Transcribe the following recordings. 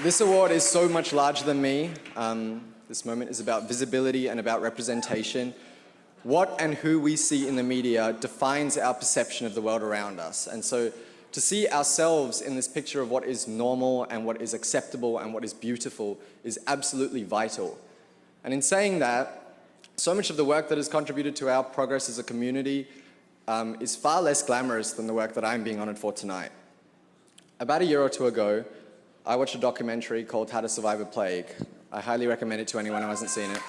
This award is so much larger than me. This moment is about visibility and about representation. What and who we see in the media defines our perception of the world around us. And so to see ourselves in this picture of what is normal and what is acceptable and what is beautiful is absolutely vital. And in saying that, so much of the work that has contributed to our progress as a community is far less glamorous than the work that I'm being honored for tonight. About a year or two ago, I watched a documentary called How to Survive a Plague. I highly recommend it to anyone who hasn't seen it.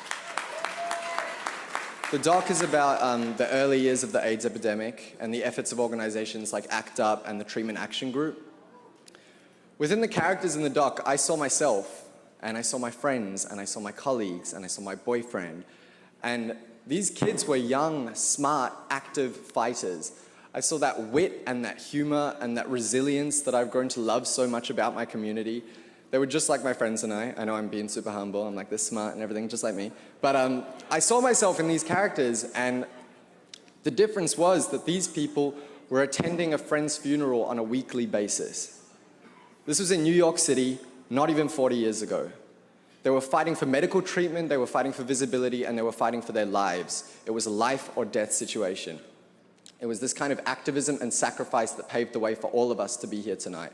The doc is about the early years of the AIDS epidemic and the efforts of organizations like ACT UP and the Treatment Action Group. Within the characters in the doc, I saw myself, and I saw my friends, and I saw my colleagues, and I saw my boyfriend. And these kids were young, smart, active fighters. I saw that wit and that humor and that resilience that I've grown to love so much about my community. They were just like my friends and I. I know I'm being super humble. I'm like this smart and everything, just like me. But I saw myself in these characters, and the difference was that these people were attending a friend's funeral on a weekly basis. This was in New York City, not even 40 years ago. They were fighting for medical treatment, they were fighting for visibility, and they were fighting for their lives. It was a life or death situation. It was this kind of activism and sacrifice that paved the way for all of us to be here tonight.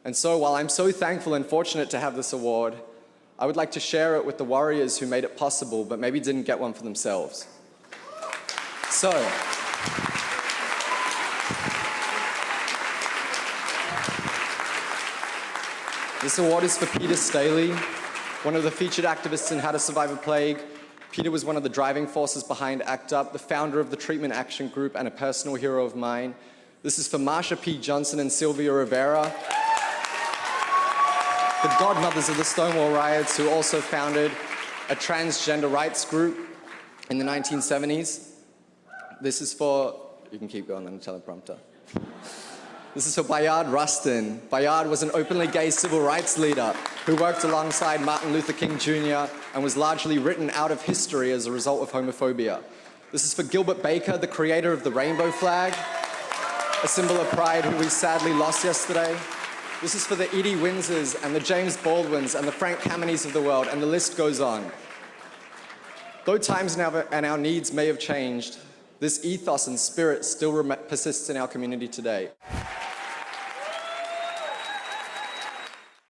And so while I'm so thankful and fortunate to have this award, I would like to share it with the warriors who made it possible but maybe didn't get one for themselves. So, this award is for Peter Staley, one of the featured activists in How to Survive a Plague. Peter was one of the driving forces behind ACT UP, the founder of the Treatment Action Group, and a personal hero of mine. This is for Marsha P. Johnson and Sylvia Rivera, the godmothers of the Stonewall riots, who also founded a transgender rights group in the 1970s. This is for, you can keep going on the teleprompter. This is for Bayard Rustin. Bayard was an openly gay civil rights leader who worked alongside Martin Luther King Jr. and was largely written out of history as a result of homophobia. This is for Gilbert Baker, the creator of the rainbow flag, a symbol of pride who we sadly lost yesterday. This is for the Edie Windsors and the James Baldwins and the Frank Kamenies of the world, and the list goes on. Though times and our needs may have changed, this ethos and spirit still persists in our community today.